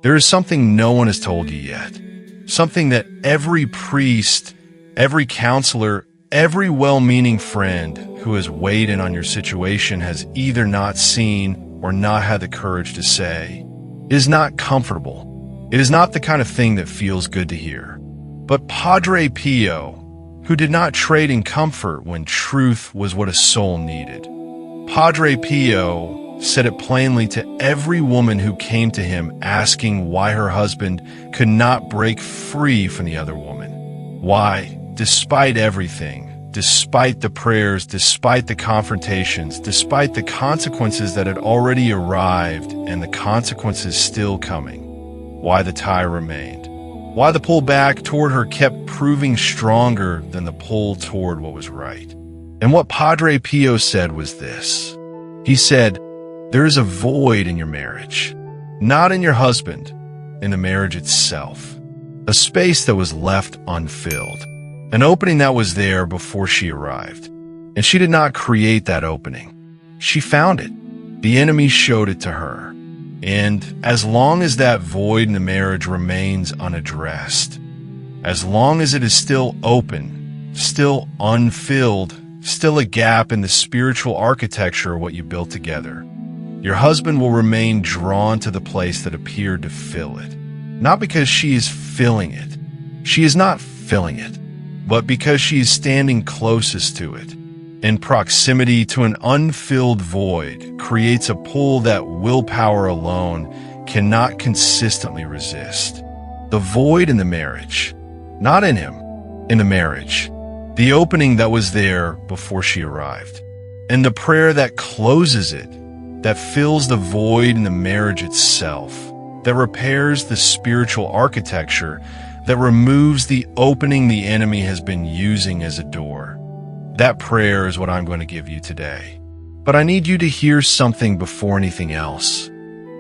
There is something no one has told you yet. Something that every priest, every counselor, every well-meaning friend who has weighed in on your situation has either not seen or not had the courage to say. It is not comfortable. It is not the kind of thing that feels good to hear. But Padre Pio, who did not trade in comfort when truth was what a soul needed. Padre Pio said it plainly to every woman who came to him asking why her husband could not break free from the other woman. Why, despite everything, despite the prayers, despite the confrontations, despite the consequences that had already arrived and the consequences still coming, why the tie remained. Why the pull back toward her kept proving stronger than the pull toward what was right. And what Padre Pio said was this. He said, there is a void in your marriage, not in your husband, in the marriage itself. A space that was left unfilled, an opening that was there before she arrived. And she did not create that opening. She found it. The enemy showed it to her. And as long as that void in the marriage remains unaddressed, as long as it is still open, still unfilled, still a gap in the spiritual architecture of what you built together, your husband will remain drawn to the place that appeared to fill it. Not because she is filling it. She is not filling it, but because she is standing closest to it. In proximity to an unfilled void creates a pull that willpower alone cannot consistently resist. The void in the marriage, not in him, in the marriage, the opening that was there before she arrived, and the prayer that closes it, that fills the void in the marriage itself, that repairs the spiritual architecture, that removes the opening the enemy has been using as a door. That prayer is what I'm going to give you today. But I need you to hear something before anything else.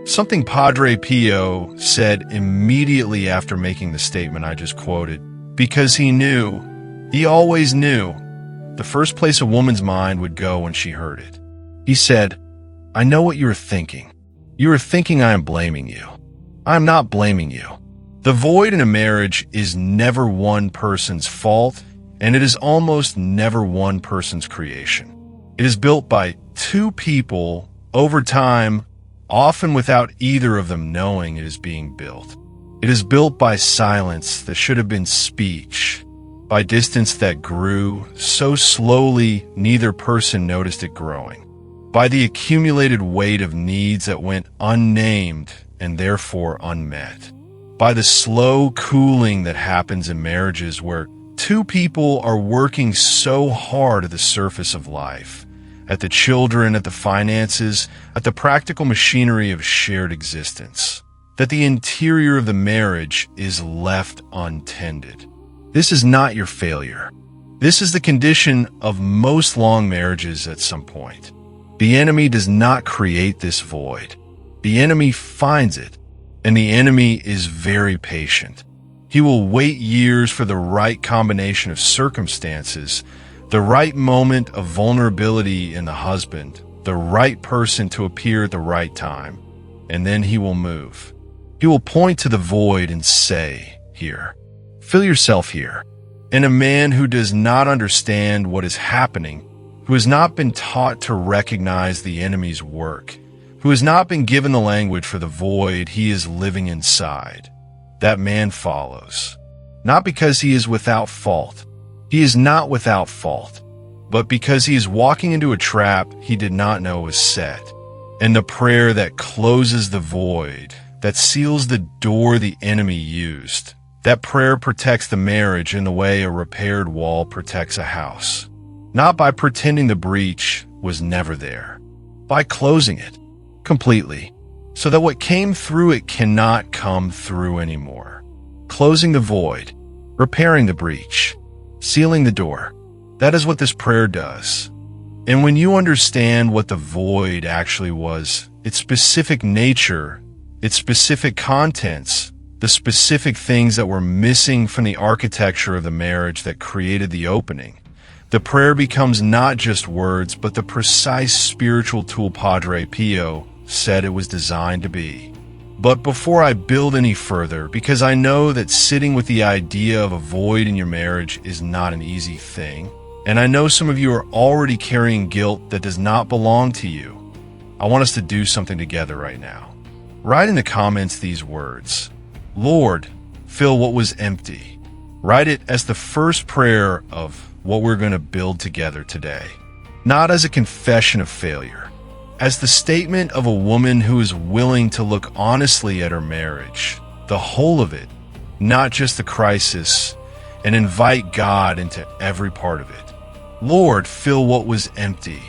Something Padre Pio said immediately after making the statement I just quoted, because he knew, he always knew, the first place a woman's mind would go when she heard it. He said, I know what you are thinking. You are thinking I am blaming you. I am not blaming you. The void in a marriage is never one person's fault, and it is almost never one person's creation. It is built by two people over time, often without either of them knowing it is being built. It is built by silence that should have been speech, by distance that grew so slowly neither person noticed it growing, by the accumulated weight of needs that went unnamed and therefore unmet, by the slow cooling that happens in marriages where two people are working so hard at the surface of life, at the children, at the finances, at the practical machinery of shared existence, that the interior of the marriage is left untended. This is not your failure. This is the condition of most long marriages at some point. The enemy does not create this void. The enemy finds it, and the enemy is very patient. He will wait years for the right combination of circumstances, the right moment of vulnerability in the husband, the right person to appear at the right time, and then he will move. He will point to the void and say, here, fill yourself here. And a man who does not understand what is happening, who has not been taught to recognize the enemy's work, who has not been given the language for the void he is living inside, that man follows, not because he is without fault. He is not without fault, but because he is walking into a trap he did not know was set. And the prayer that closes the void, that seals the door the enemy used, that prayer protects the marriage in the way a repaired wall protects a house. Not by pretending the breach was never there, by closing it completely, so that what came through it cannot come through anymore. Closing the void, repairing the breach, sealing the door. That is what this prayer does. And when you understand what the void actually was, its specific nature, its specific contents, the specific things that were missing from the architecture of the marriage that created the opening, the prayer becomes not just words, but the precise spiritual tool Padre Pio said it was designed to be. But before I build any further, because I know that sitting with the idea of a void in your marriage is not an easy thing, and I know some of you are already carrying guilt that does not belong to you, I want us to do something together right now. Write in the comments these words: Lord, fill what was empty. Write it as the first prayer of what we're going to build together today, not as a confession of failure, as the statement of a woman who is willing to look honestly at her marriage, the whole of it, not just the crisis, and invite God into every part of it. Lord, fill what was empty.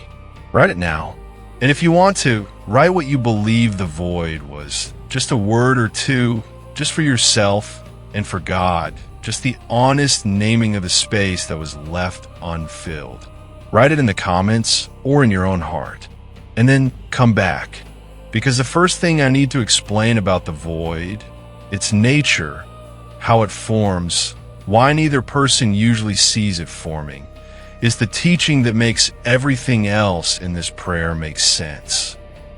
Write it now. And if you want to, write what you believe the void was, just a word or two, just for yourself and for God, just the honest naming of the space that was left unfilled. Write it in the comments or in your own heart. And then come back, because the first thing I need to explain about the void, its nature, how it forms, why neither person usually sees it forming, is the teaching that makes everything else in this prayer make sense.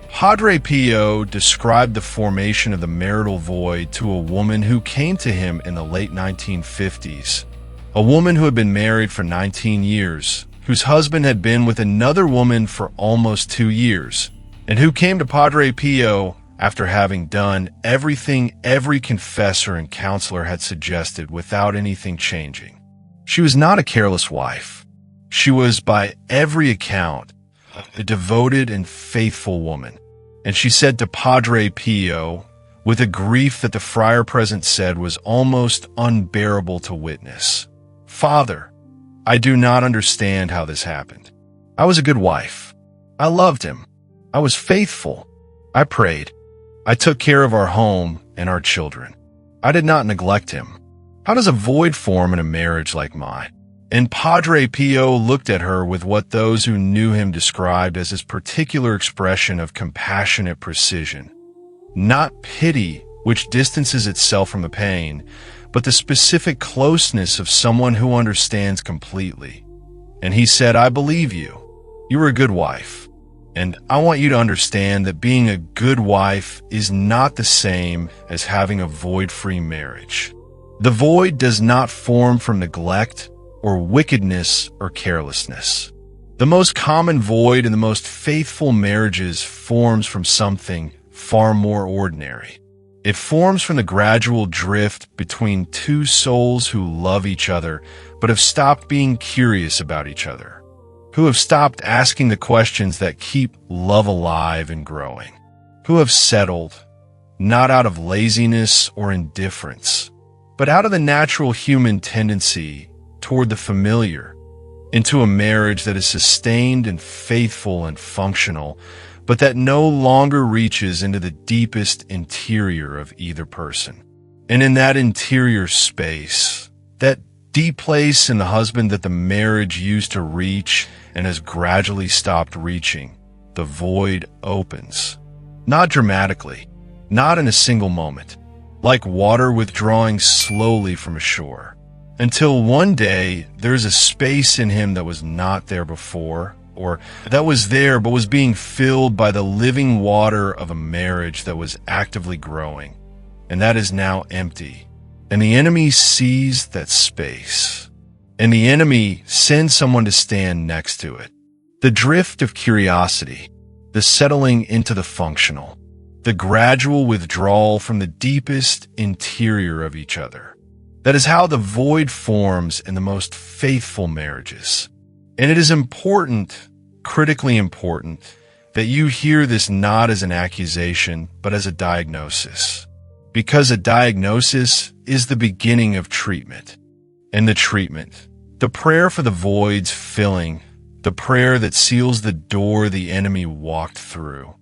Padre Pio described the formation of the marital void to a woman who came to him in the late 1950s, a woman who had been married for 19 years, whose husband had been with another woman for almost 2 years, and who came to Padre Pio after having done everything every confessor and counselor had suggested without anything changing. She was not a careless wife. She was, by every account, a devoted and faithful woman. And she said to Padre Pio, with a grief that the friar present said was almost unbearable to witness, "Father, I do not understand how this happened. I was a good wife. I loved him. I was faithful. I prayed. I took care of our home and our children. I did not neglect him. How does a void form in a marriage like mine?" And Padre Pio looked at her with what those who knew him described as his particular expression of compassionate precision. Not pity, which distances itself from the pain, but the specific closeness of someone who understands completely. And he said, "I believe you. You were a good wife. And I want you to understand that being a good wife is not the same as having a void-free marriage. The void does not form from neglect or wickedness or carelessness. The most common void in the most faithful marriages forms from something far more ordinary. It forms from the gradual drift between two souls who love each other but have stopped being curious about each other, who have stopped asking the questions that keep love alive and growing, who have settled, not out of laziness or indifference, but out of the natural human tendency toward the familiar, into a marriage that is sustained and faithful and functional, but that no longer reaches into the deepest interior of either person. And in that interior space, that deep place in the husband that the marriage used to reach and has gradually stopped reaching, the void opens. Not dramatically, not in a single moment, like water withdrawing slowly from a shore, until one day there's a space in him that was not there before, or that was there but was being filled by the living water of a marriage that was actively growing, and that is now empty. And the enemy sees that space, and the enemy sends someone to stand next to it. The drift of curiosity, the settling into the functional, the gradual withdrawal from the deepest interior of each other. That is how the void forms in the most faithful marriages. And it is important, critically important, that you hear this not as an accusation, but as a diagnosis. Because a diagnosis is the beginning of treatment. And the treatment, the prayer for the void's filling, the prayer that seals the door the enemy walked through,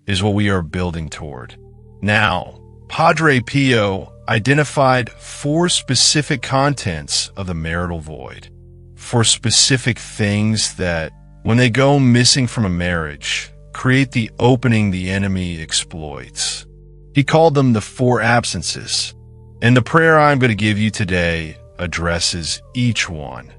is what we are building toward. Now, Padre Pio identified 4 specific contents of the marital void. 4 specific things that, when they go missing from a marriage, create the opening the enemy exploits. He called them the 4 absences. And the prayer I'm going to give you today addresses each one,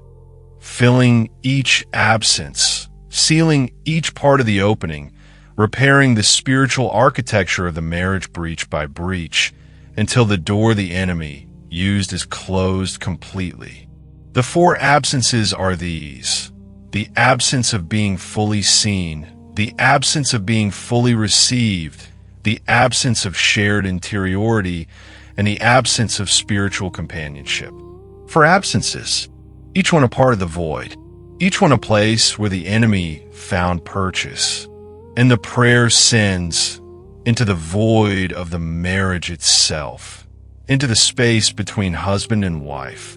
filling each absence, sealing each part of the opening repairing the spiritual architecture of the marriage breach by breach until the door the enemy used is closed completely. The four absences are these: the absence of being fully seen, the absence of being fully received, the absence of shared interiority, and the absence of spiritual companionship. For absences, each one a part of the void, each one a place where the enemy found purchase, and the prayer sends into the void of the marriage itself, into the space between husband and wife,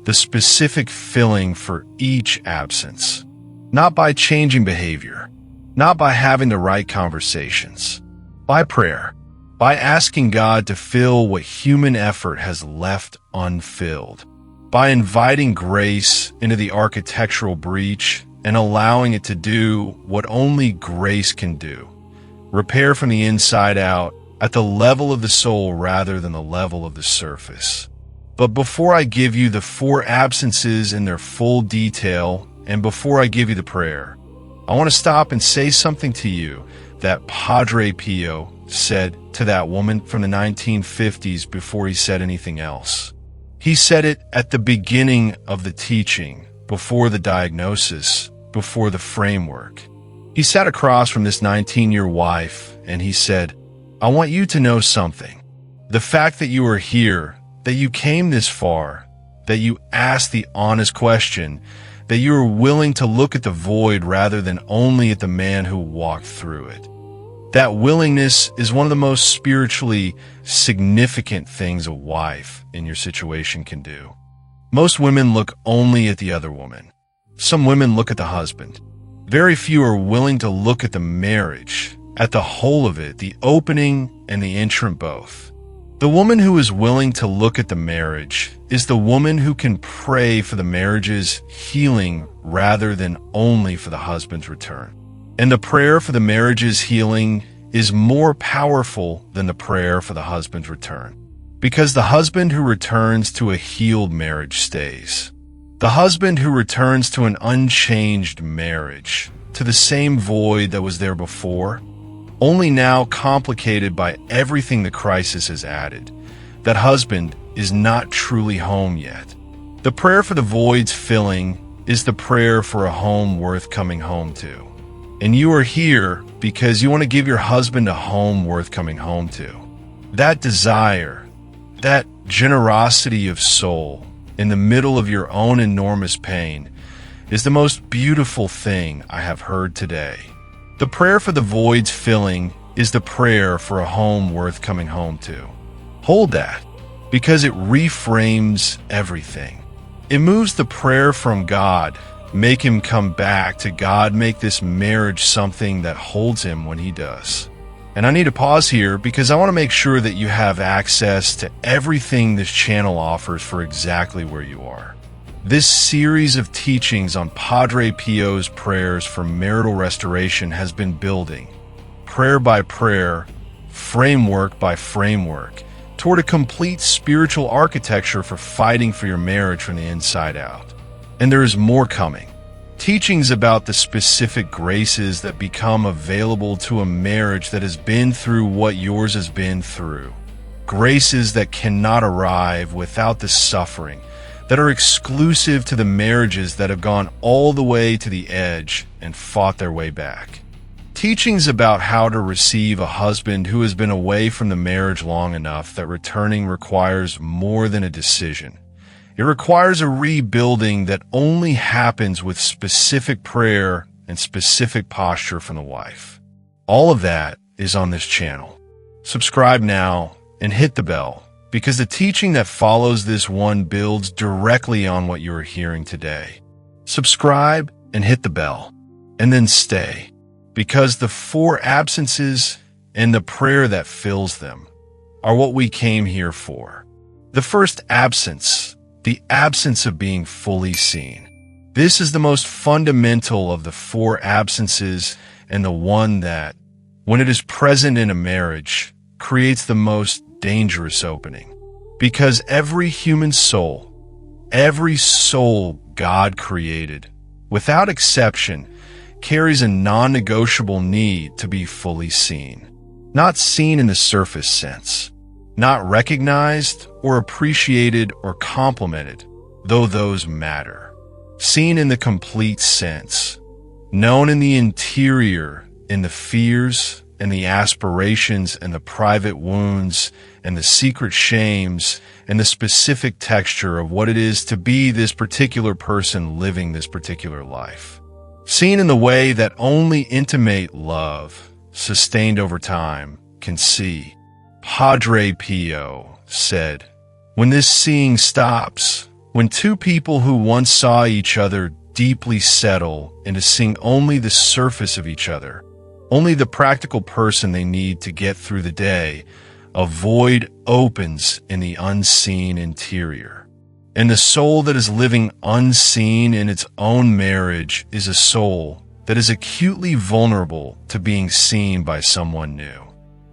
the specific filling for each absence, not by changing behavior, not by having the right conversations, by prayer, by asking God to fill what human effort has left unfilled, by inviting grace into the architectural breach and allowing it to do what only grace can do: repair from the inside out at the level of the soul rather than the level of the surface. But before I give you the four absences in their full detail, and before I give you the prayer, I want to stop and say something to you that Padre Pio said to that woman from the 1950s before he said anything else. He said it at the beginning of the teaching, before the diagnosis, before the framework. He sat across from this 19-year wife and he said, "I want you to know something. The fact that you are here, that you came this far, that you asked the honest question, that you are willing to look at the void rather than only at the man who walked through it. That willingness is one of the most spiritually significant things a wife in your situation can do. Most women look only at the other woman. Some women look at the husband. Very few are willing to look at the marriage, at the whole of it, the opening and the entrant both. The woman who is willing to look at the marriage is the woman who can pray for the marriage's healing rather than only for the husband's return. And the prayer for the marriage's healing is more powerful than the prayer for the husband's return. Because the husband who returns to a healed marriage stays. The husband who returns to an unchanged marriage, to the same void that was there before, only now complicated by everything the crisis has added, that husband is not truly home yet. The prayer for the void's filling is the prayer for a home worth coming home to. And you are here because you want to give your husband a home worth coming home to. That desire, that generosity of soul in the middle of your own enormous pain is the most beautiful thing I have heard today. The prayer for the void's filling is the prayer for a home worth coming home to. Hold that, because it reframes everything. It moves the prayer from God, make him come back, to God, make this marriage something that holds him when he does. And I need to pause here because I want to make sure that you have access to everything this channel offers for exactly where you are. This series of teachings on Padre Pio's prayers for marital restoration has been building, prayer by prayer, framework by framework, toward a complete spiritual architecture for fighting for your marriage from the inside out. And there is more coming. Teachings about the specific graces that become available to a marriage that has been through what yours has been through. Graces that cannot arrive without the suffering, that are exclusive to the marriages that have gone all the way to the edge and fought their way back. Teachings about how to receive a husband who has been away from the marriage long enough that returning requires more than a decision. It requires a rebuilding that only happens with specific prayer and specific posture from the wife. All of that is on this channel. Subscribe now and hit the bell, because the teaching that follows this one builds directly on what you are hearing today. Subscribe and hit the bell, and then stay, because the four absences and the prayer that fills them are what we came here for. The first absence, the absence of being fully seen. This is the most fundamental of the four absences, and the one that, when it is present in a marriage, creates the most dangerous opening. Because every human soul, every soul God created, without exception, carries a non-negotiable need to be fully seen. Not seen in the surface sense, not recognized or appreciated or complimented, though those matter. Seen in the complete sense, known in the interior, in the fears and the aspirations and the private wounds and the secret shames and the specific texture of what it is to be this particular person living this particular life. Seen in the way that only intimate love, sustained over time, can see. Padre Pio said, "When this seeing stops, when two people who once saw each other deeply settle into seeing only the surface of each other, only the practical person they need to get through the day, a void opens in the unseen interior. And the soul that is living unseen in its own marriage is a soul that is acutely vulnerable to being seen by someone new.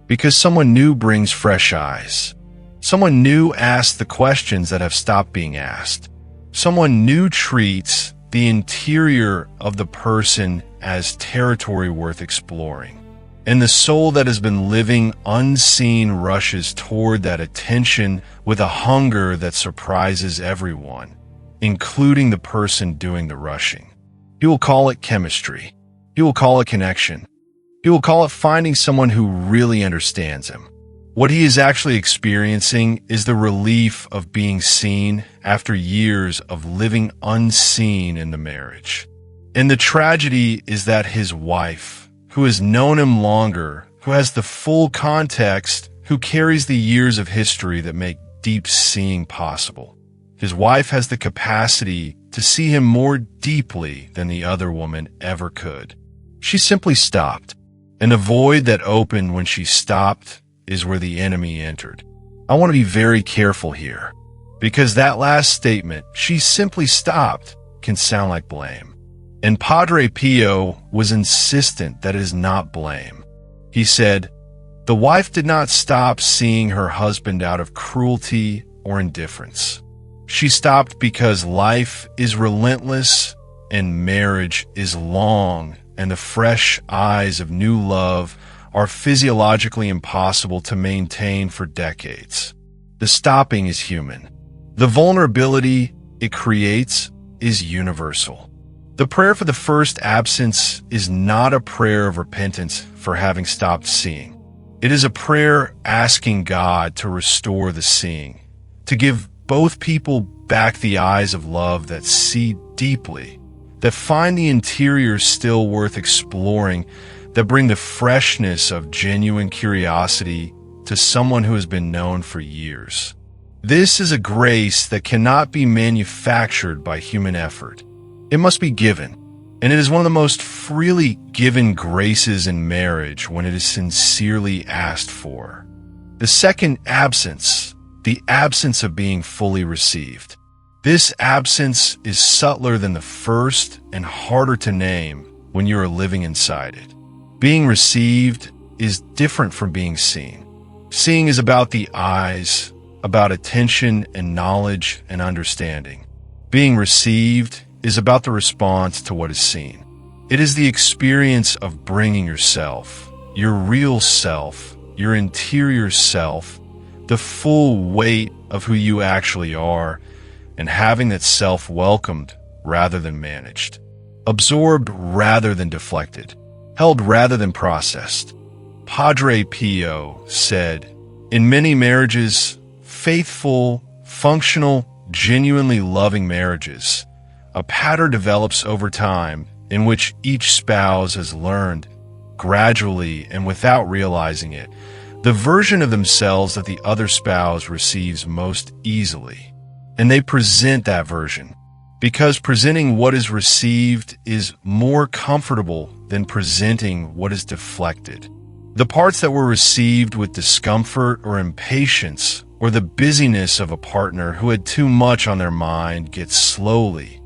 Because someone new brings fresh eyes. Someone new asks the questions that have stopped being asked. Someone new treats the interior of the person as territory worth exploring. And the soul that has been living unseen rushes toward that attention with a hunger that surprises everyone, including the person doing the rushing. He will call it chemistry. He will call it connection. He will call it finding someone who really understands him. What he is actually experiencing is the relief of being seen after years of living unseen in the marriage. And the tragedy is that his wife, who has known him longer, who has the full context, who carries the years of history that make deep seeing possible. His wife has the capacity to see him more deeply than the other woman ever could. She simply stopped, and the void that opened when she stopped is where the enemy entered. I want to be very careful here, because that last statement, "she simply stopped," can sound like blame. And Padre Pio was insistent that it is not blame. He said, "The wife did not stop seeing her husband out of cruelty or indifference. She stopped because life is relentless and marriage is long, and the fresh eyes of new love are physiologically impossible to maintain for decades. The stopping is human. The vulnerability it creates is universal." The prayer for the first absence is not a prayer of repentance for having stopped seeing. It is a prayer asking God to restore the seeing, to give both people back the eyes of love that see deeply, that find the interior still worth exploring, that bring the freshness of genuine curiosity to someone who has been known for years. This is a grace that cannot be manufactured by human effort. It must be given, and it is one of the most freely given graces in marriage when it is sincerely asked for. The second absence, the absence of being fully received. This absence is subtler than the first and harder to name when you are living inside it. Being received is different from being seen. Seeing is about the eyes, about attention and knowledge and understanding. Being received is about the response to what is seen. It is the experience of bringing yourself, your real self, your interior self, the full weight of who you actually are, and having that self welcomed rather than managed, absorbed rather than deflected, held rather than processed. Padre Pio said, "In many marriages, faithful, functional, genuinely loving marriages, a pattern develops over time in which each spouse has learned, gradually and without realizing it, the version of themselves that the other spouse receives most easily. And they present that version, because presenting what is received is more comfortable than presenting what is deflected. The parts that were received with discomfort or impatience or the busyness of a partner who had too much on their mind get slowly,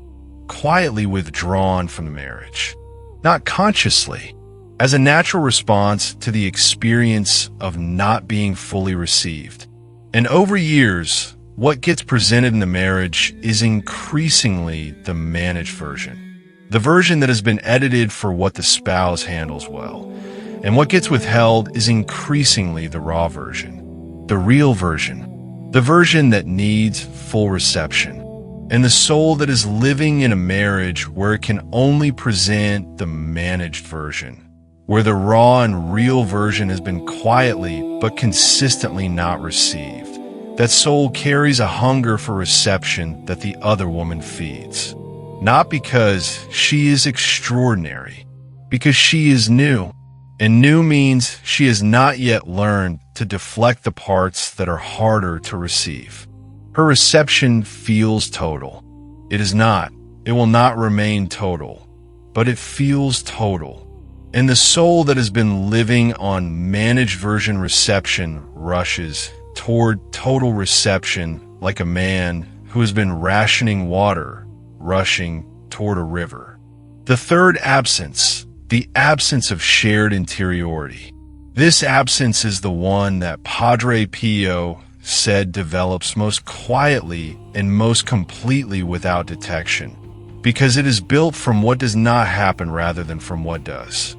quietly withdrawn from the marriage, not consciously, as a natural response to the experience of not being fully received. And over years, what gets presented in the marriage is increasingly the managed version. the version that has been edited for what the spouse handles well. And what gets withheld is increasingly the raw version, the real version, the version that needs full reception, and the soul that is living in a marriage where it can only present the managed version, where the raw and real version has been quietly but consistently not received. That soul carries a hunger for reception that the other woman feeds. Not because she is extraordinary, because she is new. And new means she has not yet learned to deflect the parts that are harder to receive. Her reception feels total. It is not. It will not remain total, but it feels total. And the soul that has been living on managed version reception rushes toward total reception like a man who has been rationing water, rushing toward a river. The third absence, the absence of shared interiority. This absence is the one that Padre Pio said develops most quietly and most completely without detection, because it is built from what does not happen rather than from what does.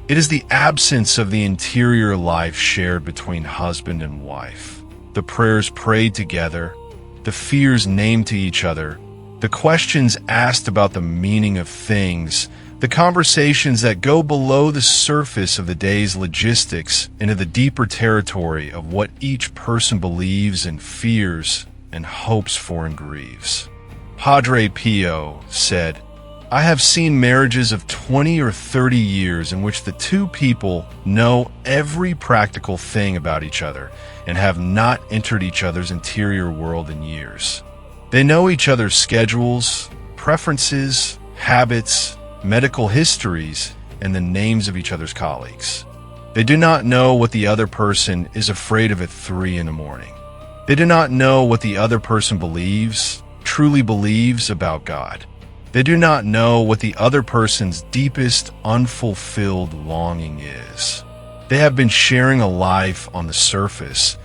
It is the absence of the interior life shared between husband and wife, the prayers prayed together, the fears named to each other, the questions asked about the meaning of things, the conversations that go below the surface of the day's logistics into the deeper territory of what each person believes and fears and hopes for and grieves. Padre Pio said, "I have seen marriages of 20 or 30 years in which the two people know every practical thing about each other and have not entered each other's interior world in years. They know each other's schedules, preferences, habits, medical histories, and the names of each other's colleagues. They do not know what the other person is afraid of at 3 in the morning. They do not know what the other person believes, truly believes about God. They do not know what the other person's deepest unfulfilled longing is. They have been sharing a life on the surface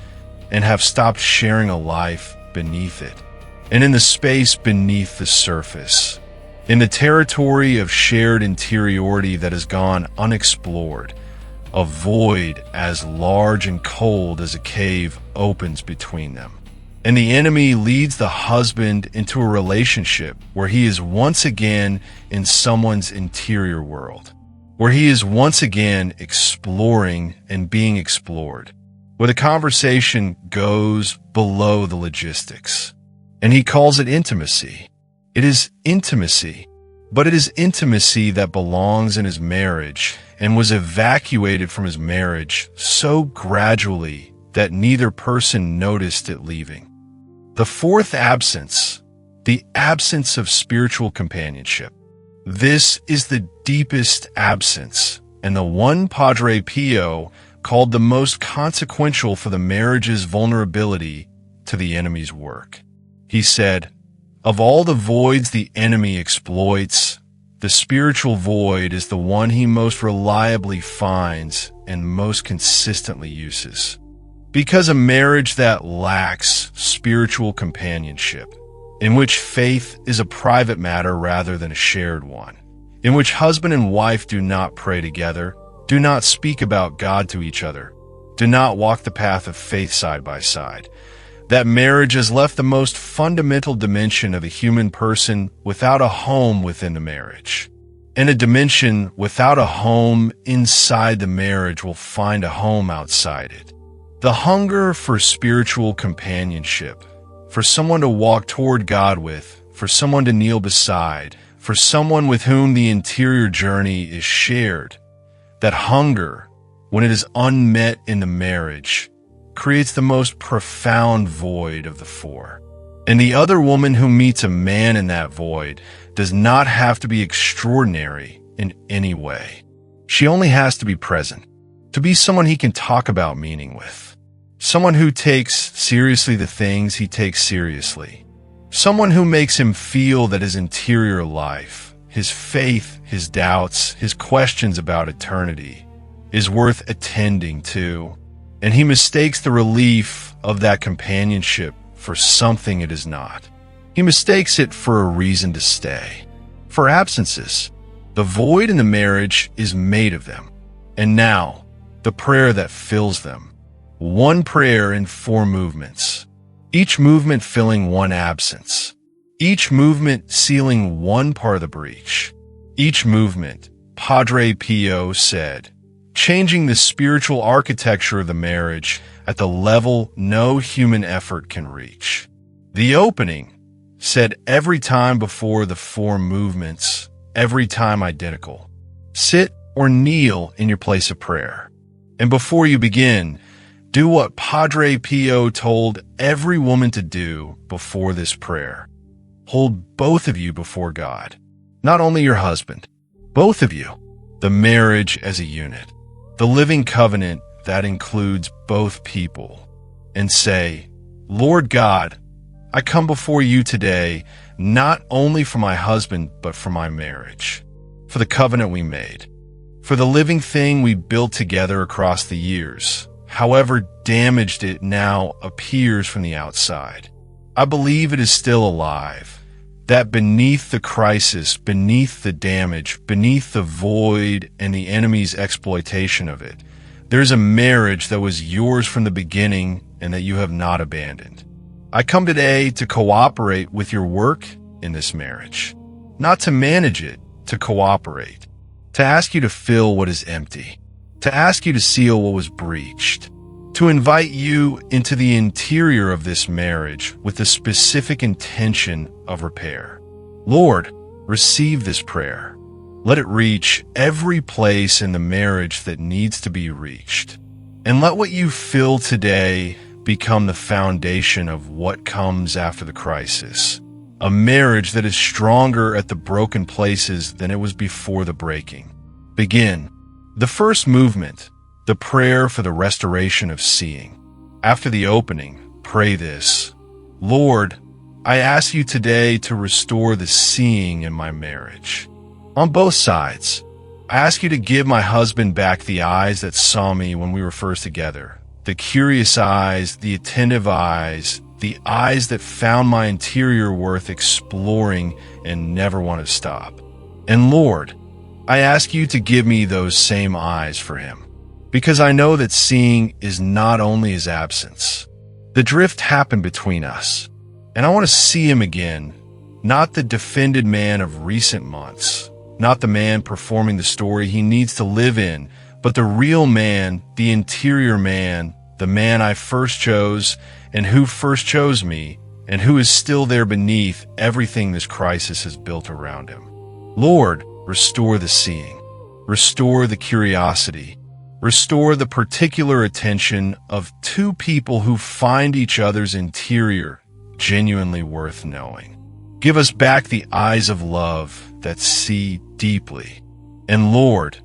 and have stopped sharing a life beneath it, and in the space beneath the surface, in the territory of shared interiority that has gone unexplored, a void as large and cold as a cave opens between them. And the enemy leads the husband into a relationship where he is once again in someone's interior world, where he is once again exploring and being explored, where the conversation goes below the logistics. And he calls it intimacy. It is intimacy, but it is intimacy that belongs in his marriage and was evacuated from his marriage so gradually that neither person noticed it leaving. The fourth absence, the absence of spiritual companionship. This is the deepest absence, and the one Padre Pio called the most consequential for the marriage's vulnerability to the enemy's work. He said, "Of all the voids the enemy exploits, the spiritual void is the one he most reliably finds and most consistently uses." Because a marriage that lacks spiritual companionship, in which faith is a private matter rather than a shared one, in which husband and wife do not pray together, do not speak about God to each other, do not walk the path of faith side by side, that marriage has left the most fundamental dimension of a human person without a home within the marriage. And a dimension without a home inside the marriage will find a home outside it. The hunger for spiritual companionship, for someone to walk toward God with, for someone to kneel beside, for someone with whom the interior journey is shared, that hunger, when it is unmet in the marriage, creates the most profound void of the four. And the other woman who meets a man in that void does not have to be extraordinary in any way. She only has to be present, to be someone he can talk about meaning with. Someone who takes seriously the things he takes seriously. Someone who makes him feel that his interior life, his faith, his doubts, his questions about eternity, is worth attending to. And he mistakes the relief of that companionship for something it is not. He mistakes it for a reason to stay. For absences, the void in the marriage is made of them. And now, the prayer that fills them. One prayer in 4 movements. Each movement filling one absence. Each movement sealing one part of the breach. Each movement, Padre Pio said, changing the spiritual architecture of the marriage at the level no human effort can reach. The opening, said every time before the 4 movements, every time identical. Sit or kneel in your place of prayer. And before you begin, do what Padre Pio told every woman to do before this prayer. Hold both of you before God. Not only your husband, both of you. The marriage as a unit. The living covenant that includes both people. And say, Lord God, I come before you today, not only for my husband, but for my marriage. For the covenant we made. For the living thing we built together across the years. However damaged it now appears from the outside. I believe it is still alive. That beneath the crisis, beneath the damage, beneath the void and the enemy's exploitation of it, there's a marriage that was yours from the beginning and that you have not abandoned. I come today to cooperate with your work in this marriage, not to manage it, to cooperate, to ask you to fill what is empty, to ask you to seal what was breached, to invite you into the interior of this marriage with the specific intention of repair. Lord, receive this prayer. Let it reach every place in the marriage that needs to be reached. And let what you fill today become the foundation of what comes after the crisis. A marriage that is stronger at the broken places than it was before the breaking. Begin. The first movement, the prayer for the restoration of seeing. After the opening, pray this. Lord, I ask you today to restore the seeing in my marriage. On both sides, I ask you to give my husband back the eyes that saw me when we were first together. The curious eyes, the attentive eyes, the eyes that found my interior worth exploring and never want to stop. And Lord, I ask you to give me those same eyes for him, because I know that seeing is not only his absence. The drift happened between us, and I want to see him again, not the defended man of recent months, not the man performing the story he needs to live in, but the real man, the interior man, the man I first chose and who first chose me, and who is still there beneath everything this crisis has built around him. Lord, restore the seeing, restore the curiosity, restore the particular attention of 2 people who find each other's interior genuinely worth knowing. Give us back the eyes of love that see deeply. And Lord,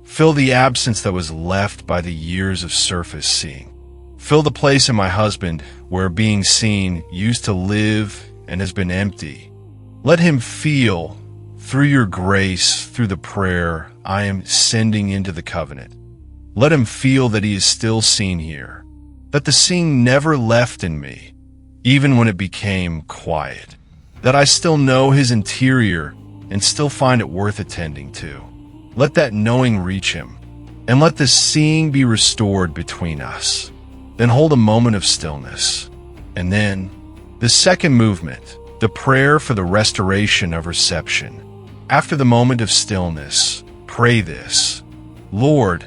fill the absence that was left by the years of surface seeing. Fill the place in my husband where being seen used to live and has been empty. Let him feel, through your grace, through the prayer I am sending into the covenant. Let him feel that he is still seen here, that the seeing never left in me, even when it became quiet, that I still know his interior and still find it worth attending to. Let that knowing reach him, and let the seeing be restored between us. Then hold a moment of stillness. And then, the second movement, the prayer for the restoration of reception. After the moment of stillness, pray this. Lord,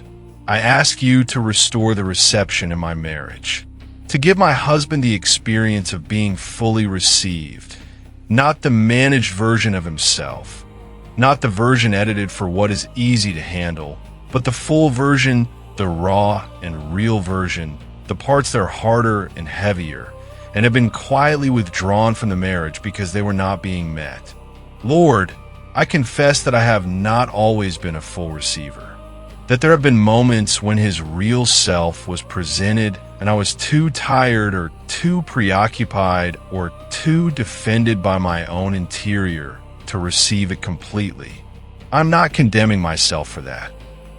I ask you to restore the reception in my marriage, to give my husband the experience of being fully received, not the managed version of himself, not the version edited for what is easy to handle, but the full version, the raw and real version, the parts that are harder and heavier, and have been quietly withdrawn from the marriage because they were not being met. Lord, I confess that I have not always been a full receiver, that there have been moments when his real self was presented and I was too tired or too preoccupied or too defended by my own interior to receive it completely. I'm not condemning myself for that.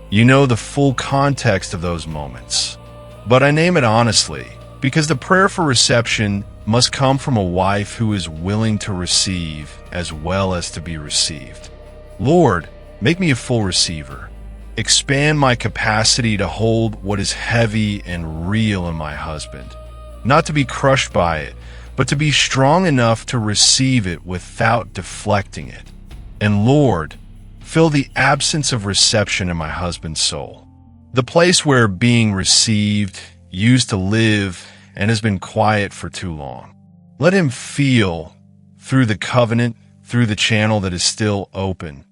You know the full context of those moments. But I name it honestly, because the prayer for reception must come from a wife who is willing to receive as well as to be received. Lord, make me a full receiver. Expand my capacity to hold what is heavy and real in my husband, not to be crushed by it, but to be strong enough to receive it without deflecting it. And Lord, fill the absence of reception in my husband's soul, the place where being received used to live and has been quiet for too long. Let him feel, through the covenant, through the channel that is still open,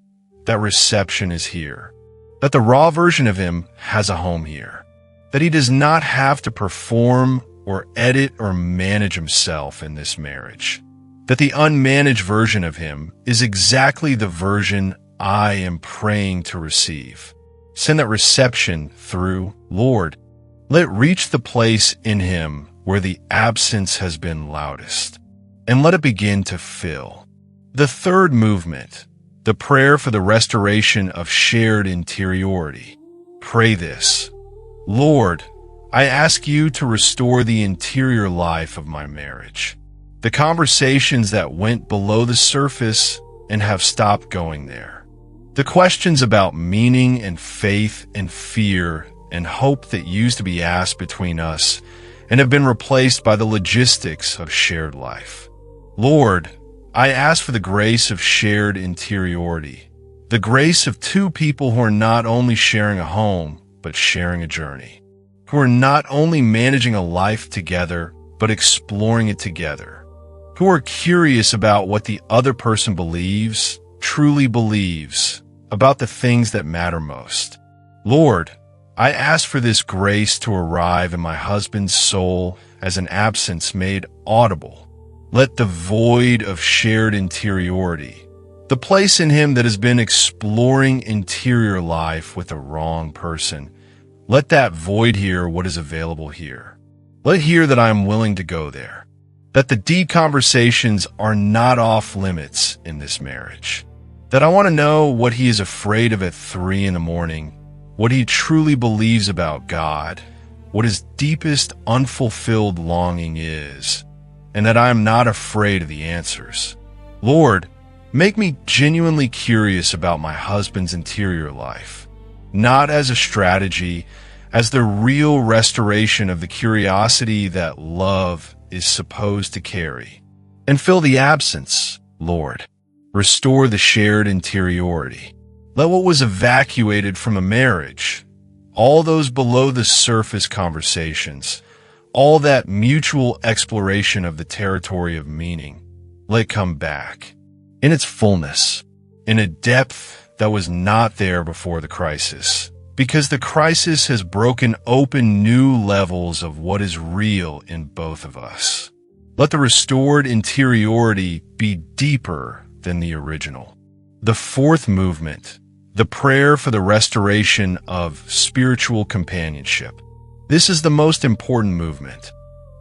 that reception is here, that the raw version of him has a home here, that he does not have to perform or edit or manage himself in this marriage, that the unmanaged version of him is exactly the version I am praying to receive. Send that reception through, Lord. Let it reach the place in him where the absence has been loudest, and let it begin to fill. The third movement, the prayer for the restoration of shared interiority. Pray this: Lord, I ask you to restore the interior life of my marriage, the conversations that went below the surface and have stopped going there, the questions about meaning and faith and fear and hope that used to be asked between us and have been replaced by the logistics of shared life. Lord, I ask for the grace of shared interiority, the grace of two people who are not only sharing a home, but sharing a journey, who are not only managing a life together, but exploring it together, who are curious about what the other person believes, truly believes, about the things that matter most. Lord, I ask for this grace to arrive in my husband's soul as an absence made audible. Let the void of shared interiority, the place in him that has been exploring interior life with a wrong person, let that void hear what is available here. Let it hear that I am willing to go there, that the deep conversations are not off limits in this marriage, that I want to know what he is afraid of at 3 a.m, what he truly believes about God, what his deepest unfulfilled longing is, and that I am not afraid of the answers. Lord, make me genuinely curious about my husband's interior life, not as a strategy, as the real restoration of the curiosity that love is supposed to carry. And fill the absence, Lord. Restore the shared interiority. Let what was evacuated from a marriage, all those below the surface conversations, all that mutual exploration of the territory of meaning, let it come back in its fullness, in a depth that was not there before the crisis, because the crisis has broken open new levels of what is real in both of us. Let the restored interiority be deeper than the original. The fourth movement, the prayer for the restoration of spiritual companionship. This is the most important movement.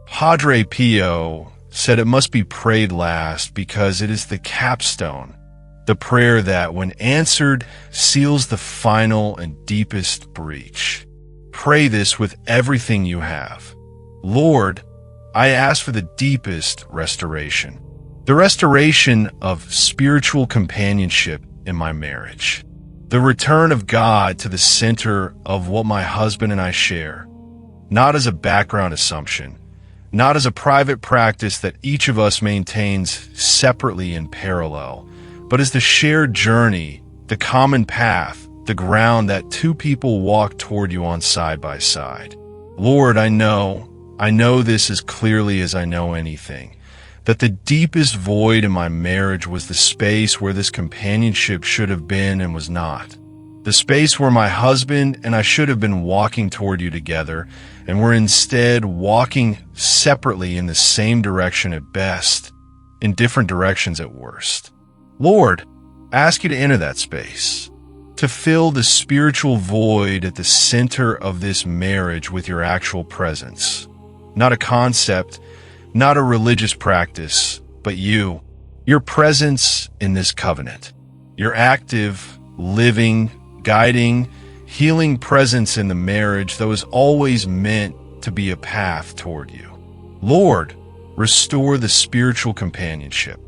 Padre Pio said it must be prayed last because it is the capstone, the prayer that, when answered, seals the final and deepest breach. Pray this with everything you have. Lord, I ask for the deepest restoration, the restoration of spiritual companionship in my marriage, the return of God to the center of what my husband and I share, not as a background assumption, not as a private practice that each of us maintains separately in parallel, but as the shared journey, the common path, the ground that two people walk toward you on side by side. Lord, I know this as clearly as I know anything, that the deepest void in my marriage was the space where this companionship should have been and was not. The space where my husband and I should have been walking toward you together, and we're instead walking separately in the same direction at best, in different directions at worst. Lord, I ask you to enter that space, to fill the spiritual void at the center of this marriage with your actual presence. Not a concept, not a religious practice, but you, your presence in this covenant, your active, living, guiding, healing presence in the marriage that was always meant to be a path toward you. Lord, Restore the spiritual companionship.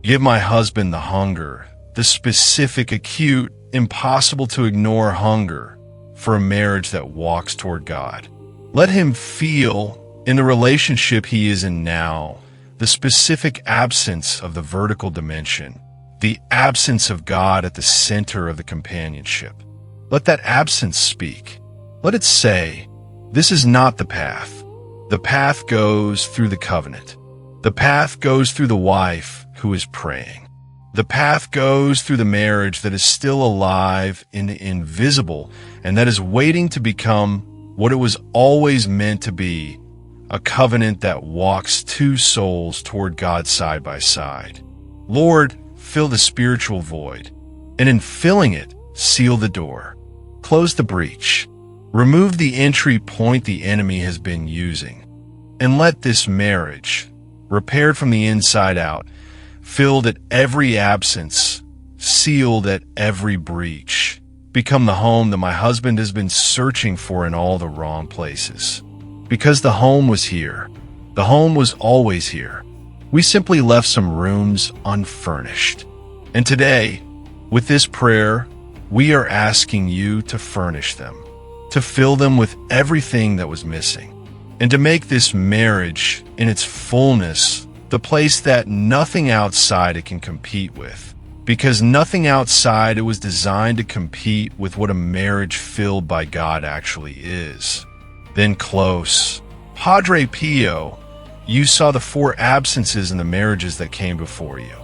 Give my husband the hunger, the specific, acute, impossible to ignore hunger for a marriage that walks toward God. Let him feel, in the relationship he is in now, the specific absence of the vertical dimension, the absence of God at the center of the companionship. Let that absence speak. Let it say, this is not the path. The path goes through the covenant. The path goes through the wife who is praying. The path goes through the marriage that is still alive in the invisible and that is waiting to become what it was always meant to be, a covenant that walks two souls toward God side by side. Lord, fill the spiritual void, and in filling it, seal the door. Close the breach. Remove the entry point the enemy has been using, and let this marriage, repaired from the inside out, filled at every absence, sealed at every breach, become the home that my husband has been searching for in all the wrong places. Because the home was here. The home was always here. We simply left some rooms unfurnished. And today, with this prayer, we are asking you to furnish them, to fill them with everything that was missing, and to make this marriage in its fullness the place that nothing outside it can compete with. Because nothing outside it was designed to compete with what a marriage filled by God actually is. Then close. Padre Pio, you saw the four absences in the marriages that came before you.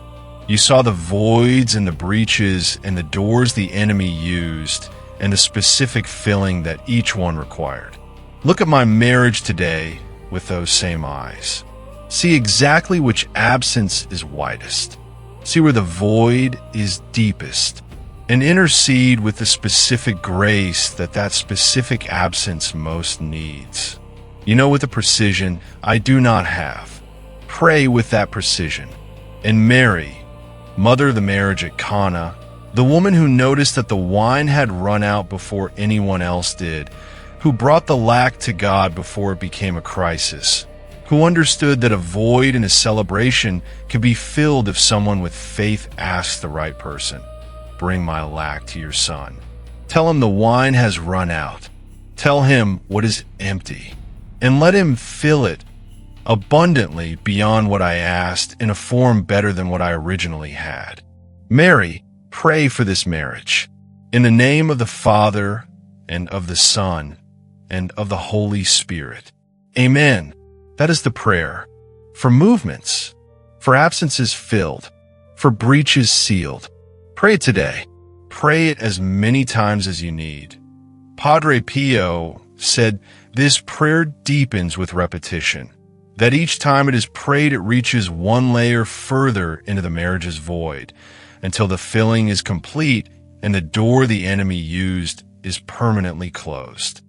You saw the voids and the breaches and the doors the enemy used and the specific filling that each one required. Look at my marriage today with those same eyes. See exactly which absence is widest. See where the void is deepest. And intercede with the specific grace that specific absence most needs. You know, with a precision I do not have. Pray with that precision. And Mary, mother of the marriage at Cana, the woman who noticed that the wine had run out before anyone else did, who brought the lack to God before it became a crisis, who understood that a void in a celebration could be filled if someone with faith asks the right person, bring my lack to your son. Tell him the wine has run out. Tell him what is empty, and let him fill it abundantly beyond what I asked in a form better than what I originally had. Mary, pray for this marriage. In the name of the Father, and of the Son, and of the Holy Spirit. Amen. That is the prayer. For movements, for absences filled, for breaches sealed. Pray it today. Pray it as many times as you need. Padre Pio said, this prayer deepens with repetition, that each time it is prayed it reaches one layer further into the marriage's void, until the filling is complete and the door the enemy used is permanently closed.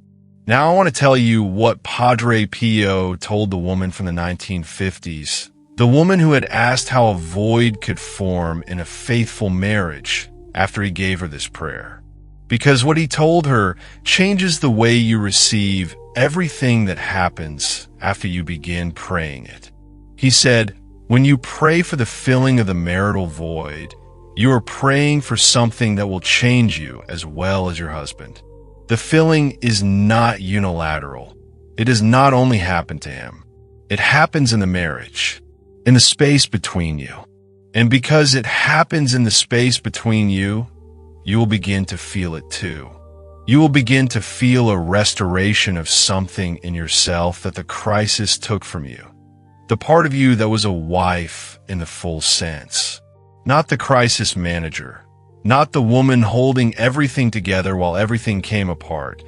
Now I want to tell you what Padre Pio told the woman from the 1950s, the woman who had asked how a void could form in a faithful marriage after he gave her this prayer. Because what he told her changes the way you receive everything that happens after you begin praying it. He said, when you pray for the filling of the marital void, you are praying for something that will change you as well as your husband. The filling is not unilateral. It does not only happen to him. It happens in the marriage, in the space between you. And because it happens in the space between you, you will begin to feel it too. You will begin to feel a restoration of something in yourself that the crisis took from you. The part of you that was a wife in the full sense. Not the crisis manager. Not the woman holding everything together while everything came apart.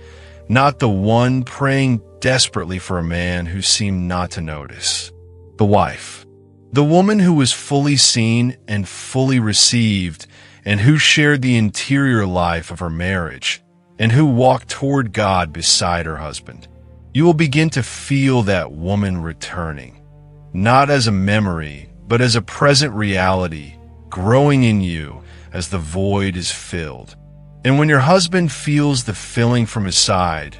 Not the one praying desperately for a man who seemed not to notice. The wife. The woman who was fully seen and fully received, and who shared the interior life of her marriage, and who walked toward God beside her husband. You will begin to feel that woman returning, not as a memory, but as a present reality, growing in you as the void is filled. And when your husband feels the filling from his side,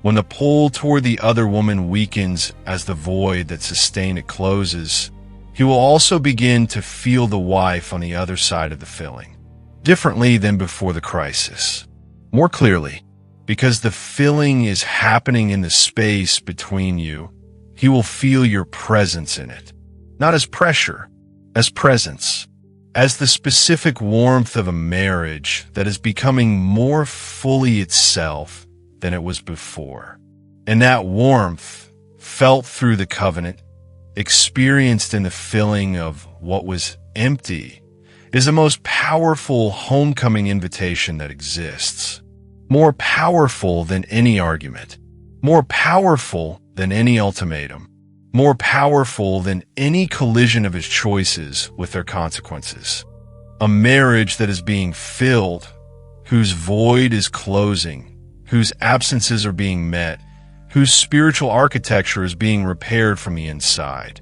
When the pull toward the other woman weakens as the void that sustained it closes, he will also begin to feel the wife on the other side of the filling, differently than before the crisis, more clearly, because the filling is happening in the space between you. He will feel your presence in it, not as pressure, as presence, as the specific warmth of a marriage that is becoming more fully itself than it was before. And that warmth, felt through the covenant, experienced in the filling of what was empty, is the most powerful homecoming invitation that exists. More powerful than any argument, more powerful than any ultimatum, more powerful than any collision of his choices with their consequences. A marriage that is being filled, whose void is closing, whose absences are being met, whose spiritual architecture is being repaired from the inside.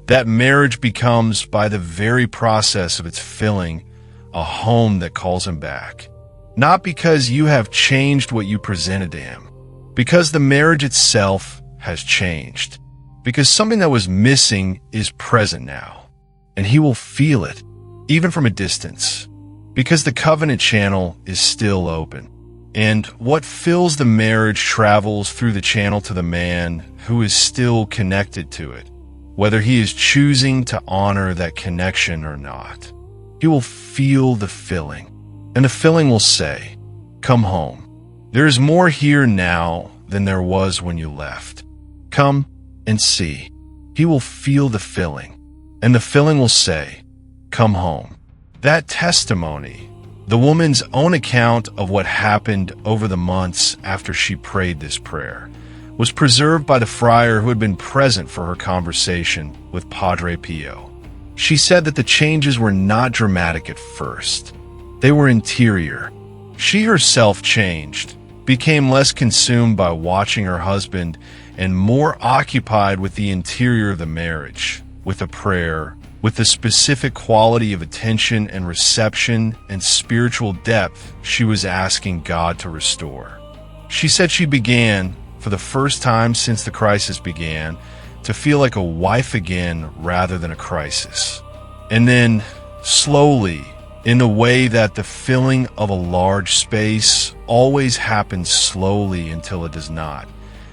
That marriage becomes, by the very process of its filling, a home that calls him back. Not because you have changed what you presented to him, because the marriage itself has changed, because something that was missing is present now, and he will feel it, even from a distance, because the covenant channel is still open. And what fills the marriage travels through the channel to the man who is still connected to it, whether he is choosing to honor that connection or not. He will feel the filling, and the filling will say, "Come home. There is more here now than there was when you left. Come and see." He will feel the filling, and the filling will say, "Come home." That testimony, the woman's own account of what happened over the months after she prayed this prayer, was preserved by the friar who had been present for her conversation with Padre Pio. She said that the changes were not dramatic at first. They were interior. She herself changed, became less consumed by watching her husband and more occupied with the interior of the marriage, with the prayer, with the specific quality of attention and reception and spiritual depth she was asking God to restore. She said she began, for the first time since the crisis began, to feel like a wife again rather than a crisis. And then, slowly, in the way that the filling of a large space always happens slowly until it does not,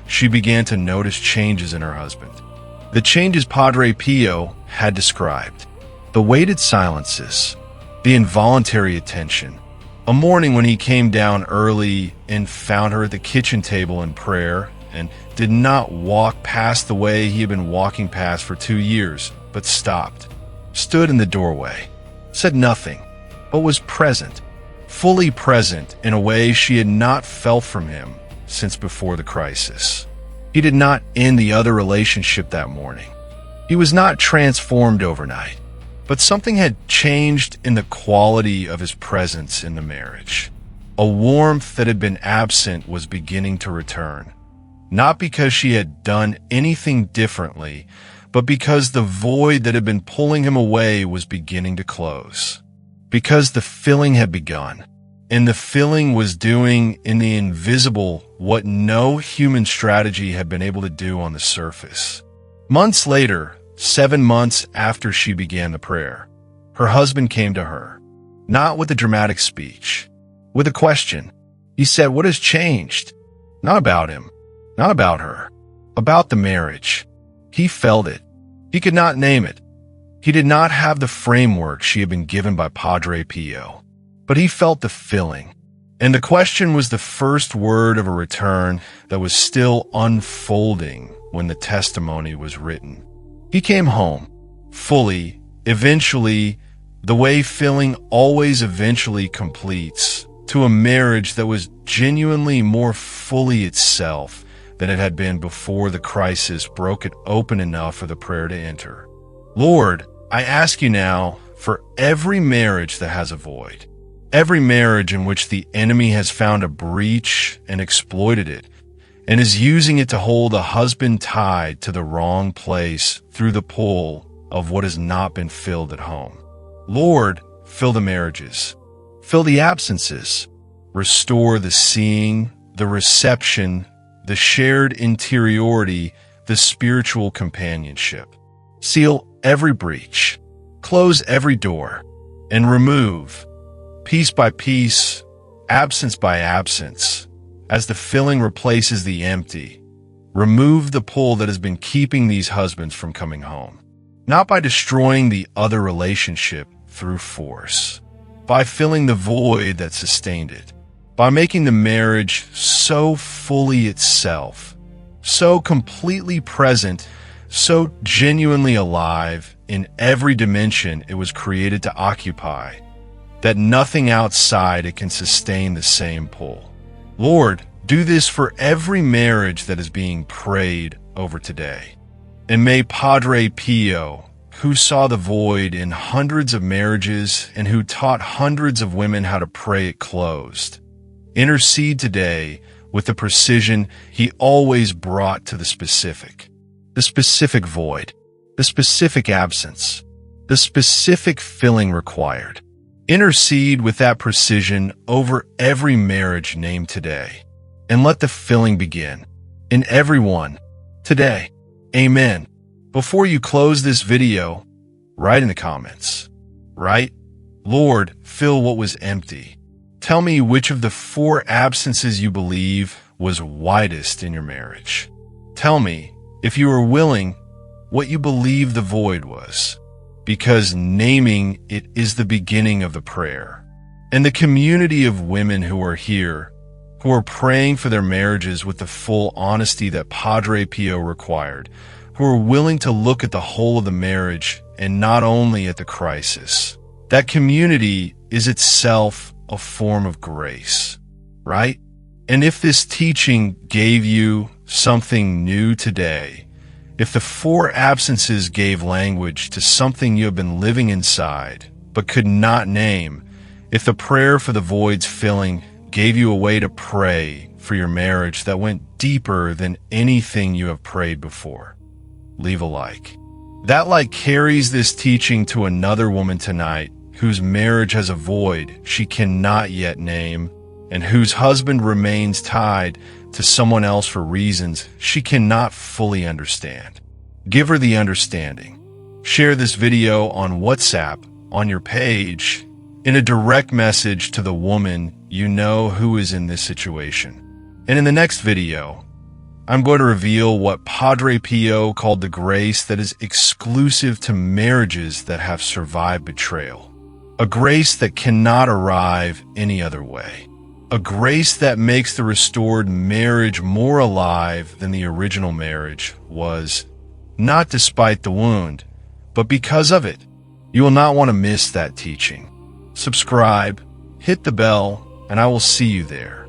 she began to notice changes in her husband. The changes Padre Pio had described, the weighted silences, the involuntary attention, a morning when he came down early and found her at the kitchen table in prayer and did not walk past the way he had been walking past for 2 years, but stopped, stood in the doorway, said nothing, but was present, fully present in a way she had not felt from him since before the crisis. He did not end the other relationship that morning. He was not transformed overnight, but something had changed in the quality of his presence in the marriage. A warmth that had been absent was beginning to return, not because she had done anything differently, but because the void that had been pulling him away was beginning to close, because the filling had begun. And the filling was doing in the invisible what no human strategy had been able to do on the surface. Months later, 7 months after she began the prayer, her husband came to her, not with a dramatic speech, with a question. He said, "What has changed?" Not about him, not about her, about the marriage. He felt it. He could not name it. He did not have the framework she had been given by Padre Pio. But he felt the filling, and the question was the first word of a return that was still unfolding when the testimony was written. He came home, fully, eventually, the way filling always eventually completes, to a marriage that was genuinely more fully itself than it had been before the crisis broke it open enough for the prayer to enter. Lord, I ask you now for every marriage that has a void, every marriage in which the enemy has found a breach and exploited it, and is using it to hold a husband tied to the wrong place through the pull of what has not been filled at home. Lord, fill the marriages, fill the absences, restore the seeing, the reception, the shared interiority, the spiritual companionship. Seal every breach, close every door, and remove, piece by piece, absence by absence, as the filling replaces the empty. Remove the pull that has been keeping these husbands from coming home. Not by destroying the other relationship through force, by filling the void that sustained it, by making the marriage so fully itself, so completely present, so genuinely alive in every dimension it was created to occupy, that nothing outside it can sustain the same pull. Lord, do this for every marriage that is being prayed over today. And may Padre Pio, who saw the void in hundreds of marriages and who taught hundreds of women how to pray it closed, intercede today with the precision he always brought to the specific void, the specific absence, the specific filling required. Intercede with that precision over every marriage named today, and let the filling begin in everyone today. Amen. Before you close this video, write in the comments, write, Lord, fill what was empty. Tell me which of the 4 absences you believe was widest in your marriage. Tell me, if you are willing, what you believe the void was, because naming it is the beginning of the prayer. And the community of women who are here, who are praying for their marriages with the full honesty that Padre Pio required, who are willing to look at the whole of the marriage and not only at the crisis. That community is itself a form of grace, right? And if this teaching gave you something new today, if the 4 absences gave language to something you have been living inside but could not name, if the prayer for the void's filling gave you a way to pray for your marriage that went deeper than anything you have prayed before, leave a like. That like carries this teaching to another woman tonight whose marriage has a void she cannot yet name and whose husband remains tied to someone else for reasons she cannot fully understand. Give her the understanding. Share this video on WhatsApp, on your page, in a direct message to the woman you know who is in this situation. And in the next video, I'm going to reveal what Padre Pio called the grace that is exclusive to marriages that have survived betrayal. A grace that cannot arrive any other way. A grace that makes the restored marriage more alive than the original marriage was, not despite the wound, but because of it. You will not want to miss that teaching. Subscribe, hit the bell, and I will see you there.